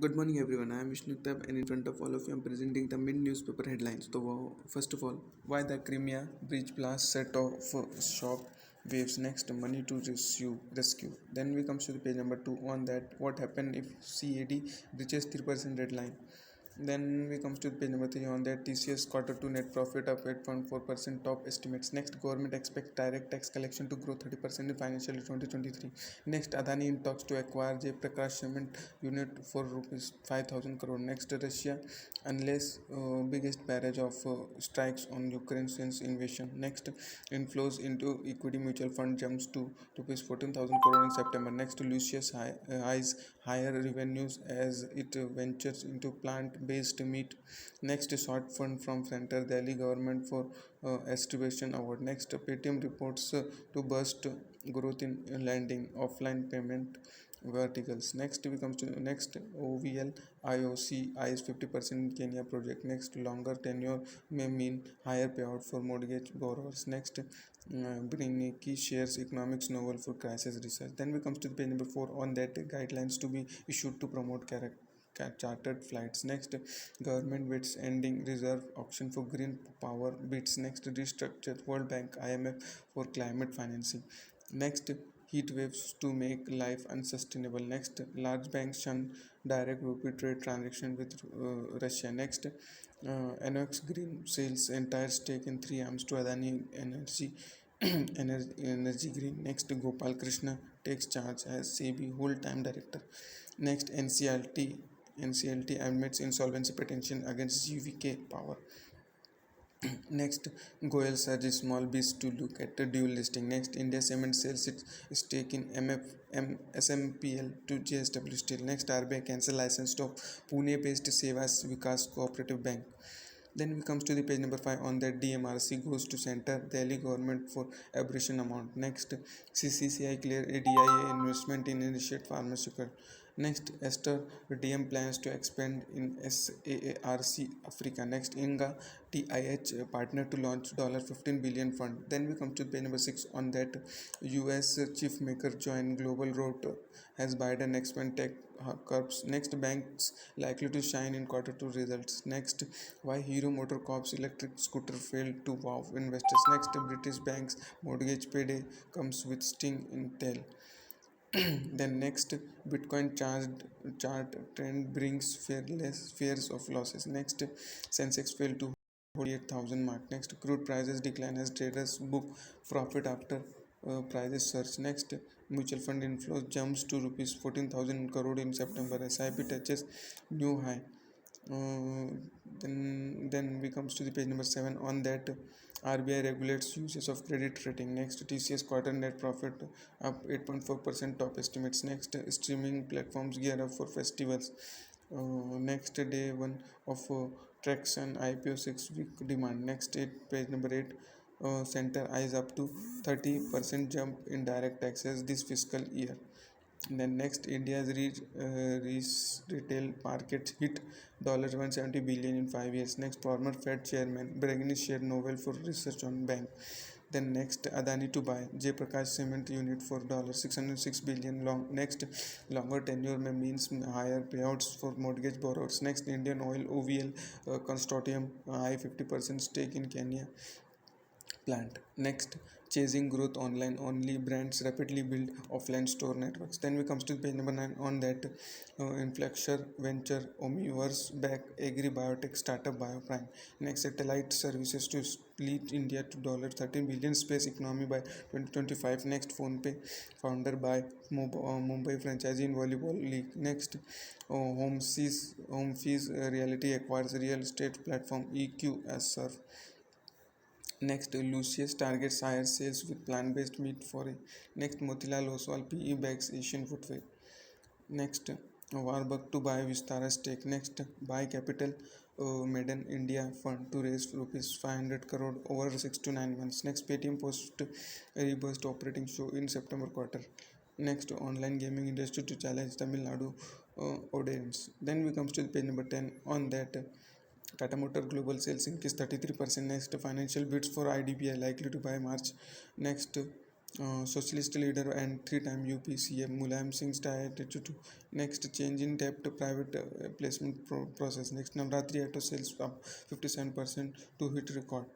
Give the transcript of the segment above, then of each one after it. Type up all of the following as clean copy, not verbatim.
Good morning, everyone. I am Vishnu Tab, and in front of all of you, I am presenting the main newspaper headlines. So, first of all, why the Crimea bridge blast set off shock waves. Next, money to rescue. Then we comes to the page number two on that. What happened if CAD breaches 3% deadline? Then we comes to page number 3 on that TCS quarter 2 net profit up 8.4% top estimates. Next, government expects direct tax collection to grow 30% in financial year 2023. Next, Adani in talks to acquire J Prakash cement unit for rupees 5,000 crore. Next, Russia unless biggest barrage of strikes on Ukraine since invasion. Next, inflows into equity mutual fund jumps to rupees 14,000 crore in September. Next, Lucius eyes higher revenues as it ventures into plant-based meat. Next, short fund from Center Delhi government for distribution award. Next, Paytm reports to burst growth in lending, offline payment verticals. Next we comes to next OVL IOC eyes 50% in Kenya project. Next, longer tenure may mean higher payout for mortgage borrowers. Next, Briniki shares economics novel for crisis research. Then we comes to the page number 4 on that guidelines to be issued to promote chartered flights. Next, government bids ending reserve auction for green power bids. Next, restructured World Bank IMF for climate financing. Next, heat waves to make life unsustainable. Next, large banks shun direct rupee trade transaction with Russia. Next, NOx Green sales entire stake in 3 arms to Adani Energy. Energy Green. Next, Gopal Krishna takes charge as SEBI whole-time director. Next, NCLT admits insolvency petition against GVK Power. Next, Goel surges small bids to look at the dual listing. Next, India Cement sells its stake in SMPL to JSW Steel. Next, RBI cancel license to Pune-based Sevas Vikas Cooperative Bank. Then we comes to the page number 5 on that DMRC goes to center Delhi government for aberration amount. Next, CCCI clear ADIA investment in initiate pharmaceutical. Next, Esther DM plans to expand in SAARC Africa. Next, Inga TIH partner to launch $15 billion fund. Then we come to page number 6 on that US chief maker join global road as Biden expand tech curbs. Next, banks likely to shine in quarter 2 results. Next, why Hero MotoCorp's electric scooter failed to wow investors. Next, British banks mortgage payday comes with sting in tail. Then next, Bitcoin chart trend brings fears of losses. Next, Sensex fell to 48,000 mark. Next, crude prices decline as traders book profit after prices surge. Next, mutual fund inflows jumps to rupees 14,000 crore in September. SIP touches new high. Then we comes to the page number 7 on that RBI regulates uses of credit rating. Next, TCS quarter net profit up 8.4% top estimates. Next, streaming platforms gear up for festivals. Next, day one of traction IPO 6 week demand. Next, page number 8 center eyes up to 30% jump in direct taxes this fiscal year. Then next, India's retail market hit $170 billion in 5 years. Next, former Fed chairman Braggini shared Nobel for research on bank. Then next, Adani to buy J Prakash cement unit for $606 billion long. Next, longer tenure may means higher payouts for mortgage borrowers. Next, Indian Oil OVL consortium high 50% stake in Kenya plant. Next, chasing growth online, only brands rapidly build offline store networks. Then we comes to page number 9 on that Inflexure venture Omniverse back agri biotech startup Bioprime. Next, satellite services to lead India to $13 billion space economy by 2025. Next, PhonePe founder by Mumbai franchisee in volleyball league. Next, Home Fees Reality acquires real estate platform EQ as serve. Next, Lucius targets higher sales with plant-based meat foray. Next, Motilal Oswal PE backs Asian footwear. Next, Warburg to buy Vistara stake. Next, buy Capital Maiden India fund to raise rupees 500 crore over 6 to 9 months. Next, Paytm post a reburst operating show in September quarter. Next, online gaming industry to challenge Tamil Nadu audience. Then we comes to page number 10 on that. Tata Motor global sales increase 33%. Next, financial bids for IDBI likely to buy March. Next, Socialist leader and three-time UP CM Mulayam Singh's diet to next change in debt private placement process. Next Navratri auto sales up 57% to hit record.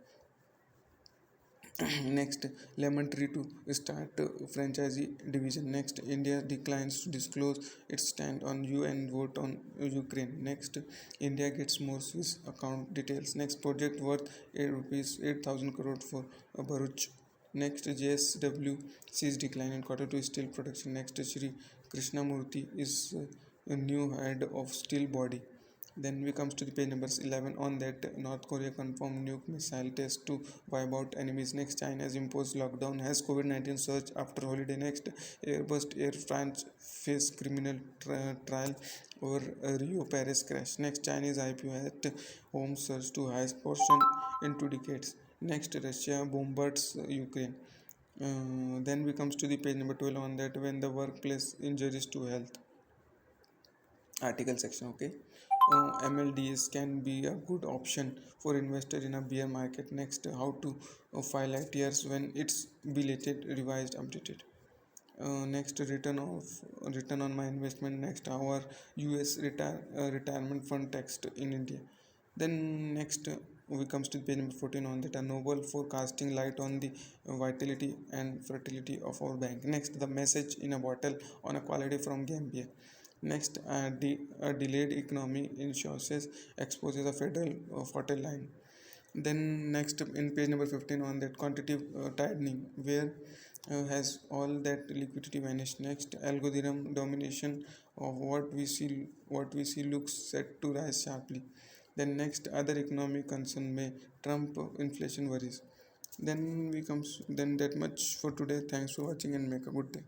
Next, Lemon Tree to start franchisee division. Next, India declines to disclose its stand on UN vote on Ukraine. Next, India gets more Swiss account details. Next, project worth rupees 8,000 crore for Bharuch. Next, JSW sees decline in quarter two steel production. Next, Shri Krishnamurthy is a new head of steel body. Then we comes to the page numbers 11. On that, North Korea confirmed nuke missile test to wipe out enemies. Next, China has imposed lockdown. Has COVID-19 surge after holiday. Next, Airbus Air France face criminal trial over Rio Paris crash. Next, Chinese IPO at home surge to highest portion in 2 decades. Next, Russia bombards Ukraine. Then we comes to the page number 12. On that, when the workplace injuries to health article section. Okay, MLDs can be a good option for investor in a bear market. Next, how to file ITRs when it's belated, revised, updated. Next, return on my investment. Next, our US retirement fund text in India. Then next, we comes to page number 14. On that, a novel for casting light on the vitality and fertility of our bank. Next, the message in a bottle on a quality from Gambia. Next, a delayed economy in sources exposes a federal fertile line. Then next in page number 15, on that quantitative tightening, where has all that liquidity vanished. Next, algorithm domination of what we see looks set to rise sharply. Then next, other economic concern may trump inflation worries. Then that much for today. Thanks for watching and make a good day.